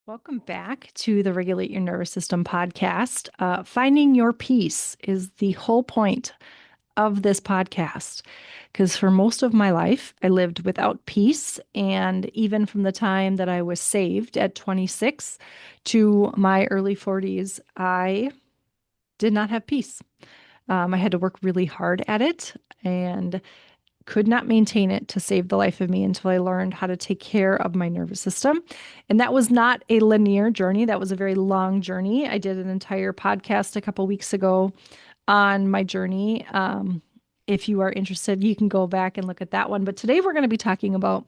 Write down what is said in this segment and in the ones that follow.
Welcome back to the Regulate Your Nervous System podcast. Finding your peace is the whole point of this podcast. Because for most of my life, I lived without peace. And even from the time that I was saved at 26 to my early 40s, I did not have peace. I had to work really hard at it and could not maintain it to save the life of me until I learned how to take care of my nervous system. And that was not a linear journey. That was a very long journey. I did an entire podcast a couple weeks ago on my journey. If you are interested, you can go back and look at that one. But today we're going to be talking about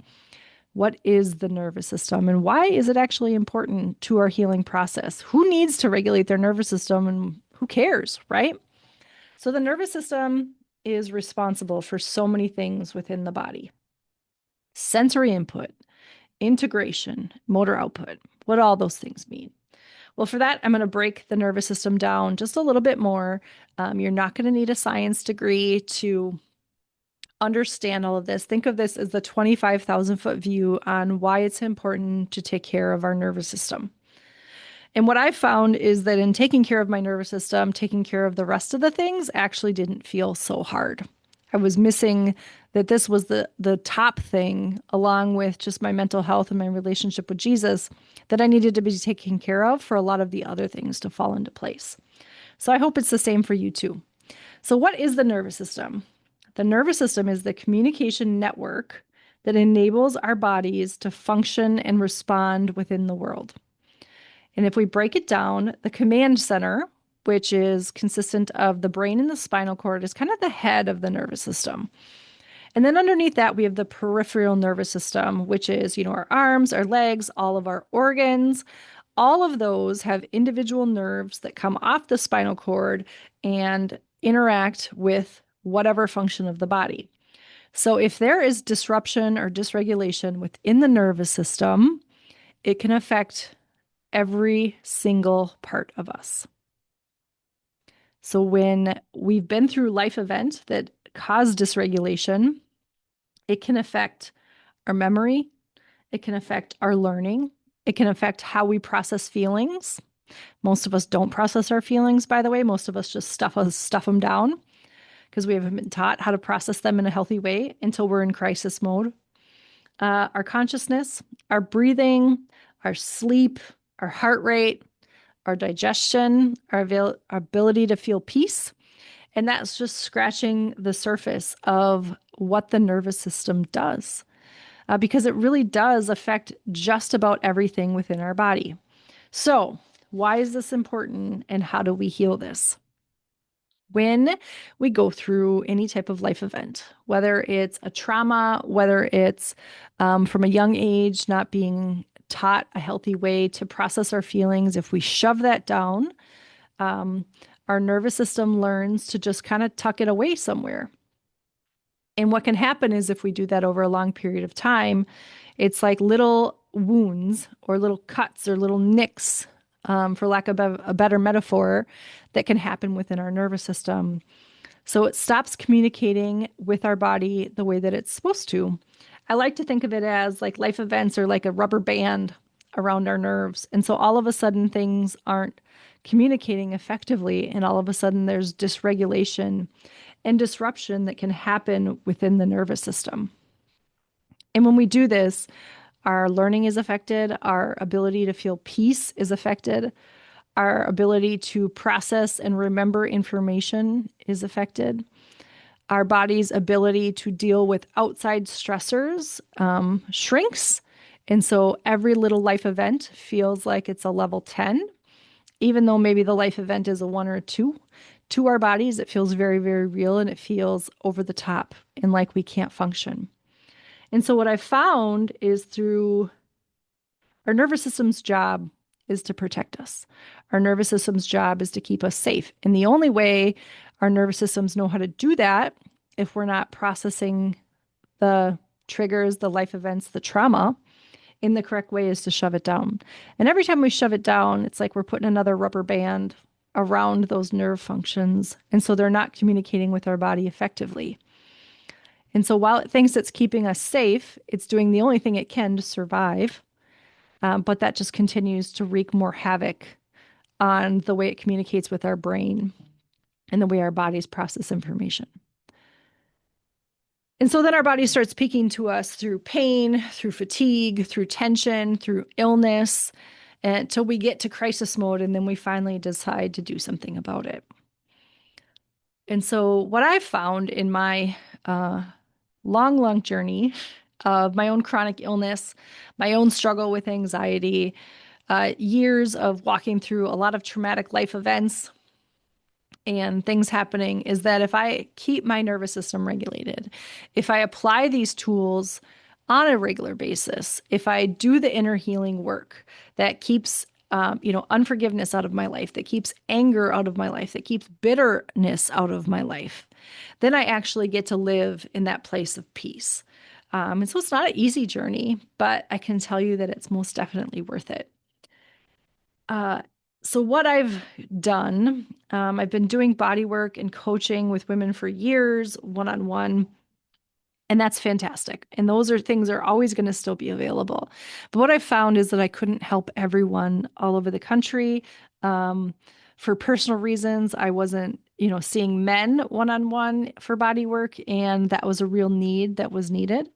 what is the nervous system and why is it actually important to our healing process? Who needs to regulate their nervous system and who cares, right? So the nervous system is responsible for so many things within the body. Sensory input, integration, motor output, what all those things mean. Well, for that, I'm going to break the nervous system down just a little bit more. You're not going to need a science degree to understand all of this. Think of this as the 25,000-foot view on why it's important to take care of our nervous system. And what I found is that in taking care of my nervous system, taking care of the rest of the things actually didn't feel so hard. I was missing that this was the top thing, along with just my mental health and my relationship with Jesus, that I needed to be taken care of for a lot of the other things to fall into place. So I hope it's the same for you too. So what is the nervous system? The nervous system is the communication network that enables our bodies to function and respond within the world. And if we break it down, the command center, which is consistent of the brain and the spinal cord, is kind of the head of the nervous system. And then underneath that, we have the peripheral nervous system, which is, our arms, our legs, all of our organs. All of those have individual nerves that come off the spinal cord and interact with whatever function of the body. So if there is disruption or dysregulation within the nervous system, it can affect every single part of us. So when we've been through life event that cause dysregulation, it can affect our memory, it can affect our learning, it can affect how we process feelings. Most of us don't process our feelings, by the way. Most of us just stuff them down because we haven't been taught how to process them in a healthy way until we're in crisis mode. Our consciousness, our breathing, our sleep, our heart rate, our digestion, our ability to feel peace. And that's just scratching the surface of what the nervous system does, because it really does affect just about everything within our body. So why is this important and how do we heal this? When we go through any type of life event, whether it's a trauma, whether it's from a young age, not being taught a healthy way to process our feelings, if we shove that down, our nervous system learns to just kind of tuck it away somewhere. And what can happen is if we do that over a long period of time, it's like little wounds or little cuts or little nicks, for lack of a better metaphor, that can happen within our nervous system. So it stops communicating with our body the way that it's supposed to. I like to think of it as like life events are like a rubber band around our nerves. And so all of a sudden things aren't communicating effectively. And all of a sudden there's dysregulation and disruption that can happen within the nervous system. And when we do this, our learning is affected, our ability to feel peace is affected, our ability to process and remember information is affected. Our body's ability to deal with outside stressors shrinks. And so every little life event feels like it's a level 10, even though maybe the life event is a 1 or a 2. To our bodies, it feels very, very real and it feels over the top and like we can't function. And so what I've found is through our nervous system's job is to protect us. Our nervous system's job is to keep us safe. And the only way our nervous systems know how to do that, if we're not processing the triggers, the life events, the trauma in the correct way, is to shove it down. And every time we shove it down, it's like we're putting another rubber band around those nerve functions. And so they're not communicating with our body effectively. And so while it thinks it's keeping us safe, it's doing the only thing it can to survive. but that just continues to wreak more havoc on the way it communicates with our brain and the way our bodies process information. And so then our body starts speaking to us through pain, through fatigue, through tension, through illness, until we get to crisis mode, and then we finally decide to do something about it. And so, what I've found in my uh, long journey of my own chronic illness, my own struggle with anxiety, years of walking through a lot of traumatic life events and things happening, is that if I keep my nervous system regulated, if I apply these tools on a regular basis, if I do the inner healing work that keeps unforgiveness out of my life, that keeps anger out of my life, that keeps bitterness out of my life, then I actually get to live in that place of peace. And so it's not an easy journey, but I can tell you that it's most definitely worth it. So what I've done, I've been doing body work and coaching with women for years, one-on-one, and that's fantastic. And those are things that are always going to still be available. But what I found is that I couldn't help everyone all over the country. For personal reasons, I wasn't, seeing men one-on-one for body work, and that was a real need that was needed.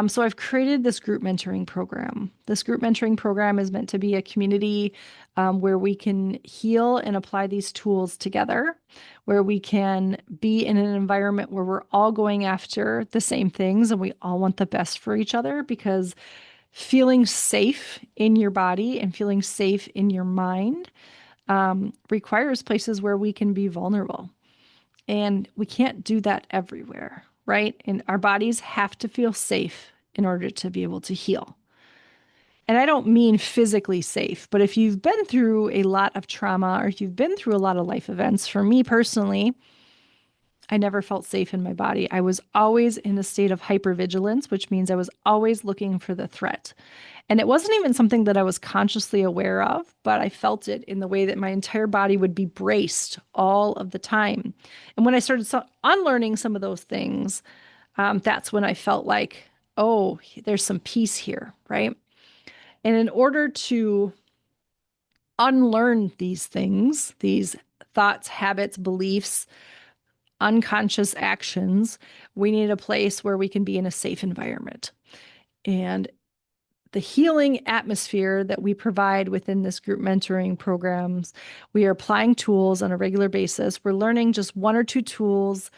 So I've created this group mentoring program. This group mentoring program is meant to be a community where we can heal and apply these tools together, where we can be in an environment where we're all going after the same things and we all want the best for each other, because feeling safe in your body and feeling safe in your mind requires places where we can be vulnerable. And we can't do that everywhere, right? And our bodies have to feel safe in order to be able to heal. And I don't mean physically safe, but if you've been through a lot of trauma or if you've been through a lot of life events, for me personally, I never felt safe in my body. I was always in a state of hypervigilance, which means I was always looking for the threat. And it wasn't even something that I was consciously aware of, but I felt it in the way that my entire body would be braced all of the time. And when I started unlearning some of those things, that's when I felt like, oh, there's some peace here, right? And in order to unlearn these things, these thoughts, habits, beliefs, unconscious actions, we need a place where we can be in a safe environment. And the healing atmosphere that we provide within this group mentoring programs, we are applying tools on a regular basis. We're learning just one or two tools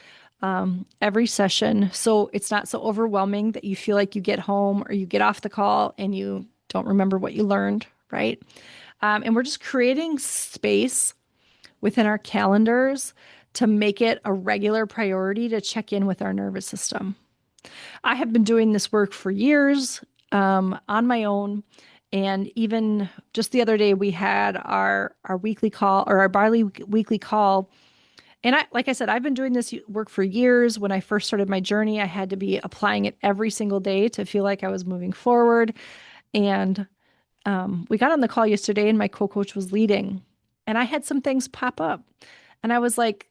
every session. So it's not so overwhelming that you feel like you get home or you get off the call and you don't remember what you learned, right? And we're just creating space within our calendars to make it a regular priority to check in with our nervous system. I have been doing this work for years on my own. And even just the other day, we had our weekly call, or our weekly call. And like I said, I've been doing this work for years. When I first started my journey, I had to be applying it every single day to feel like I was moving forward. And we got on the call yesterday and my co-coach was leading, and I had some things pop up. And I was like,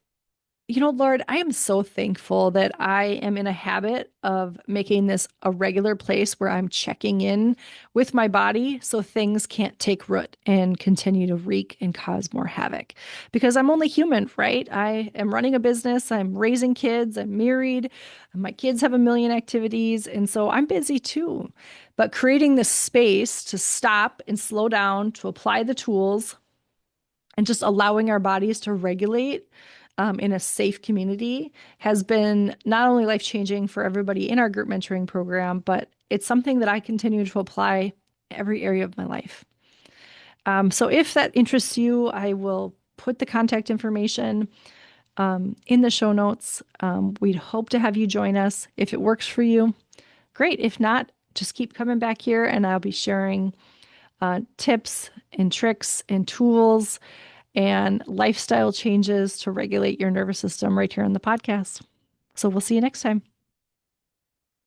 Lord, I am so thankful that I am in a habit of making this a regular place where I'm checking in with my body so things can't take root and continue to wreak and cause more havoc. Because I'm only human, right? I am running a business, I'm raising kids, I'm married, my kids have a million activities, and so I'm busy too. But creating this space to stop and slow down, to apply the tools, and just allowing our bodies to regulate in a safe community has been not only life-changing for everybody in our group mentoring program, but it's something that I continue to apply every area of my life. So if that interests you, I will put the contact information in the show notes. We'd hope to have you join us. If it works for you, great. If not, just keep coming back here and I'll be sharing tips and tricks and tools and lifestyle changes to regulate your nervous system right here on the podcast. So we'll see you next time.